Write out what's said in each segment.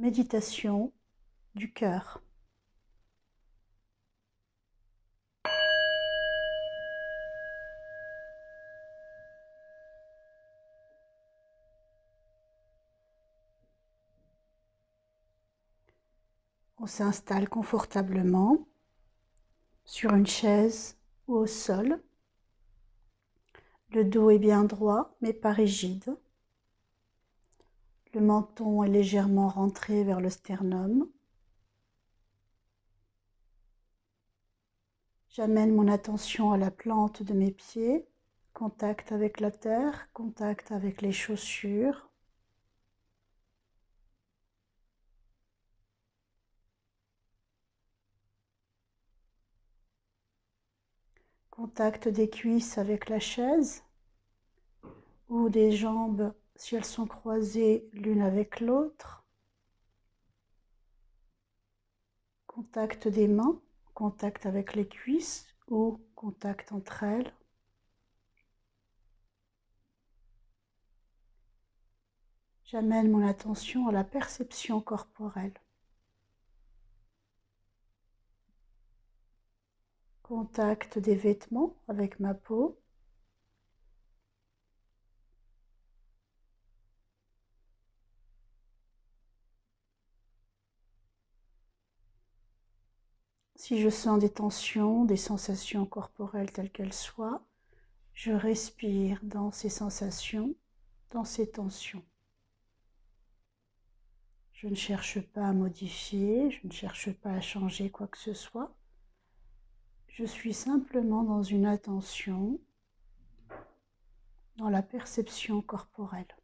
Méditation du cœur. On s'installe confortablement sur une chaise ou au sol. Le dos est bien droit mais pas rigide. Le menton est légèrement rentré vers le sternum. J'amène mon attention à la plante de mes pieds, contact avec la terre, contact avec les chaussures. Contact des cuisses avec la chaise ou des jambes si elles sont croisées l'une avec l'autre. Contact des mains, contact avec les cuisses ou contact entre elles. J'amène mon attention à la perception corporelle. Contact des vêtements avec ma peau. Si je sens des tensions, des sensations corporelles telles qu'elles soient, je respire dans ces sensations, dans ces tensions. Je ne cherche pas à modifier, je ne cherche pas à changer quoi que ce soit. Je suis simplement dans une attention, dans la perception corporelle.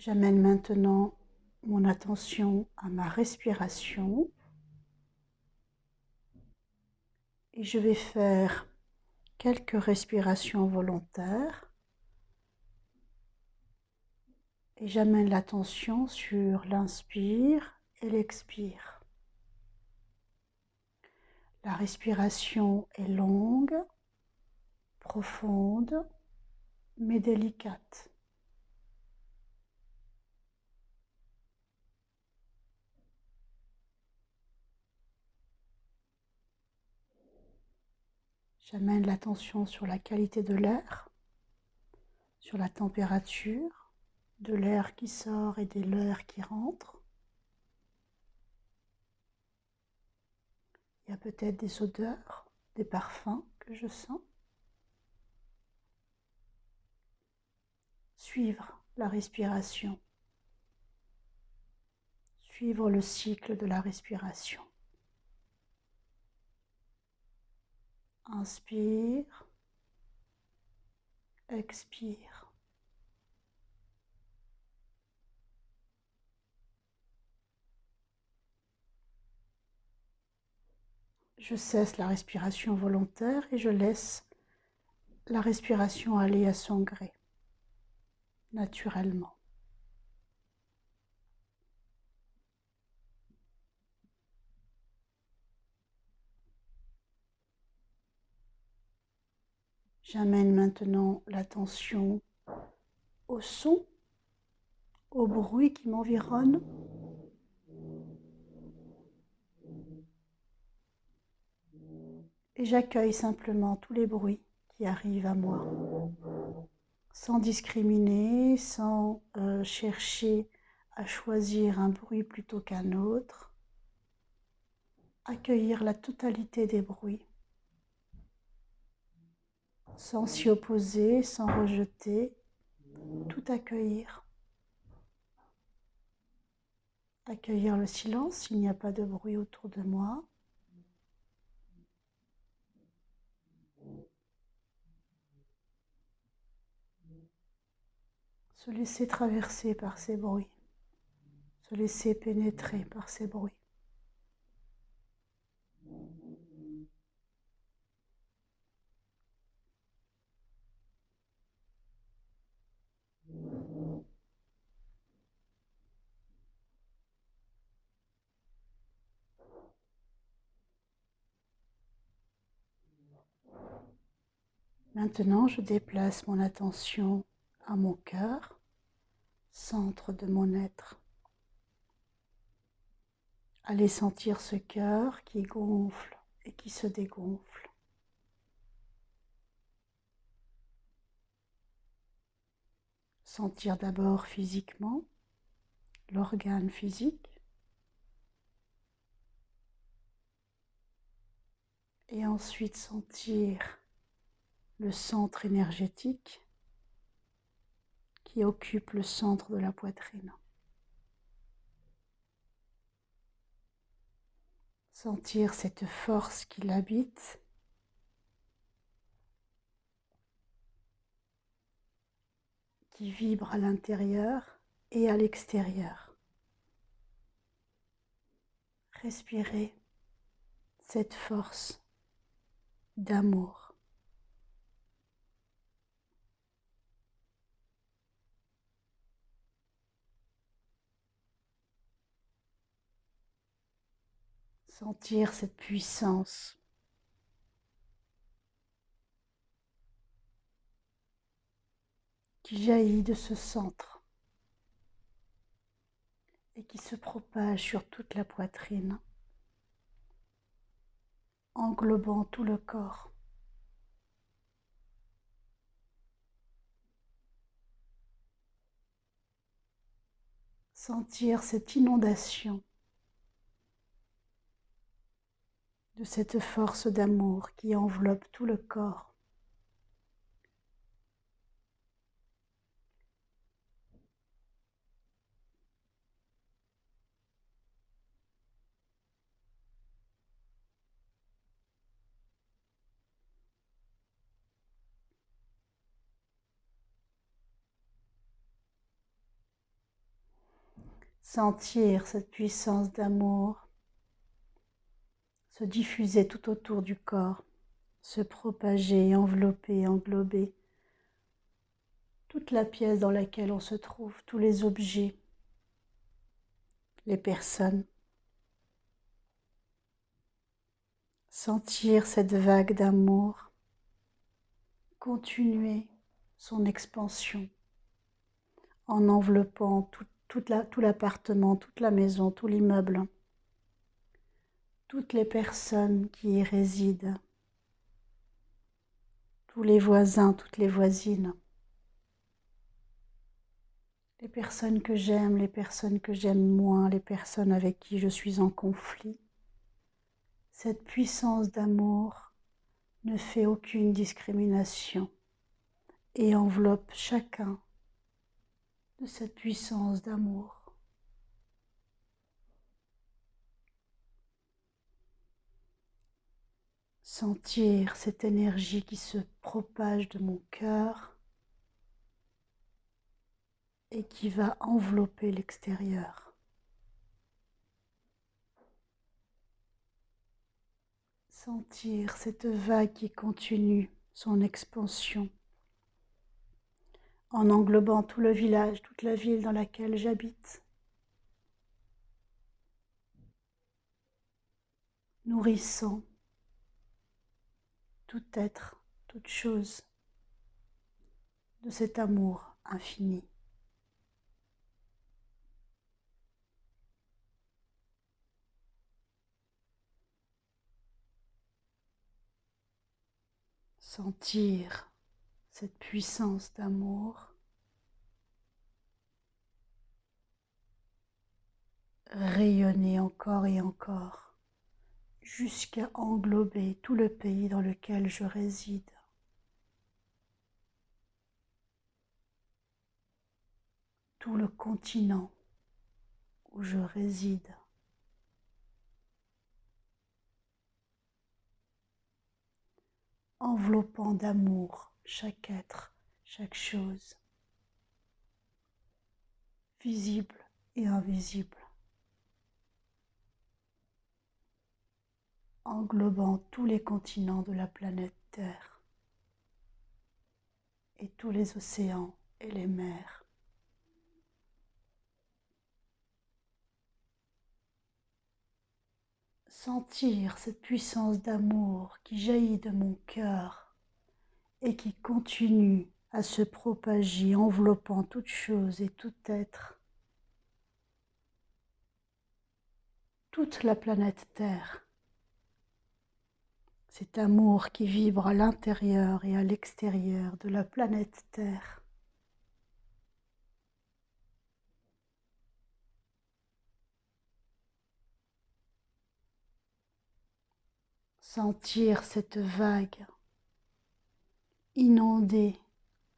J'amène maintenant mon attention à ma respiration et je vais faire quelques respirations volontaires et j'amène l'attention sur l'inspire et l'expire. La respiration est longue, profonde, mais délicate. J'amène l'attention sur la qualité de l'air, sur la température de l'air qui sort et de l'air qui rentre. Il y a peut-être des odeurs, des parfums que je sens. Suivre la respiration. Suivre le cycle de la respiration. Inspire, expire. Je cesse la respiration volontaire et je laisse la respiration aller à son gré, naturellement. J'amène maintenant l'attention au son, au bruit qui m'environne. Et j'accueille simplement tous les bruits qui arrivent à moi, sans discriminer, sans chercher à choisir un bruit plutôt qu'un autre. Accueillir la totalité des bruits, sans s'y opposer, sans rejeter, tout accueillir. Accueillir le silence s'il n'y a pas de bruit autour de moi. Se laisser traverser par ces bruits, se laisser pénétrer par ces bruits. Maintenant, je déplace mon attention à mon cœur, centre de mon être. Allez sentir ce cœur qui gonfle et qui se dégonfle. Sentir d'abord physiquement l'organe physique et ensuite sentir le centre énergétique qui occupe le centre de la poitrine. Sentir cette force qui l'habite, qui vibre à l'intérieur et à l'extérieur. Respirez cette force d'amour. Sentir cette puissance qui jaillit de ce centre et qui se propage sur toute la poitrine, englobant tout le corps. Sentir cette inondation de cette force d'amour qui enveloppe tout le corps. Sentir cette puissance d'amour se diffuser tout autour du corps, se propager, envelopper, englober toute la pièce dans laquelle on se trouve, tous les objets, les personnes. Sentir cette vague d'amour continuer son expansion en enveloppant tout l'appartement, toute la maison, tout l'immeuble, toutes les personnes qui y résident, tous les voisins, toutes les voisines, les personnes que j'aime, les personnes que j'aime moins, les personnes avec qui je suis en conflit. Cette puissance d'amour ne fait aucune discrimination et enveloppe chacun de cette puissance d'amour. Sentir cette énergie qui se propage de mon cœur et qui va envelopper l'extérieur. Sentir cette vague qui continue son expansion en englobant tout le village, toute la ville dans laquelle j'habite, nourrissant tout être, toute chose de cet amour infini. Sentir cette puissance d'amour rayonner encore et encore jusqu'à englober tout le pays dans lequel je réside. Tout le continent où je réside. Enveloppant d'amour chaque être, chaque chose, visible et invisible. Englobant tous les continents de la planète Terre et tous les océans et les mers. Sentir cette puissance d'amour qui jaillit de mon cœur et qui continue à se propager, enveloppant toute chose et tout être, toute la planète Terre. Cet amour qui vibre à l'intérieur et à l'extérieur de la planète Terre. Sentir cette vague inonder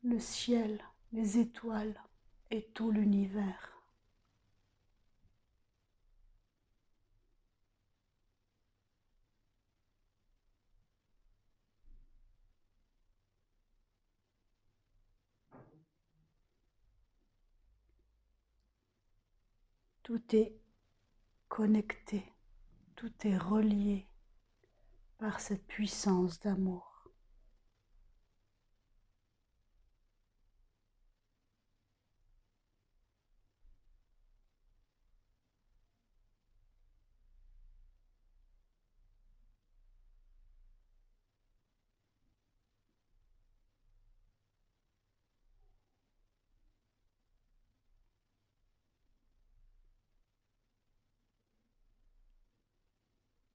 le ciel, les étoiles et tout l'univers. Tout est connecté, tout est relié par cette puissance d'amour.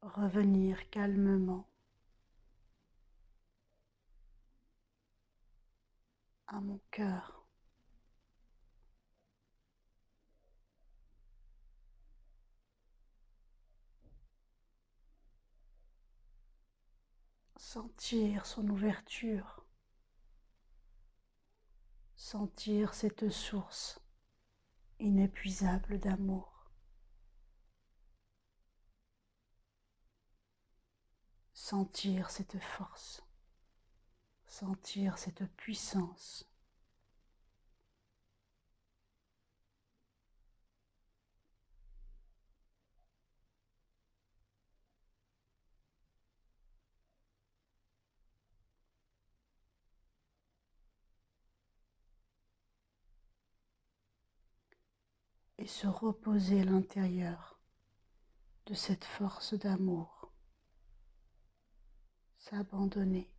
Revenir calmement à mon cœur. Sentir son ouverture, sentir cette source inépuisable d'amour, sentir cette force, sentir cette puissance. Et se reposer à l'intérieur de cette force d'amour, s'abandonner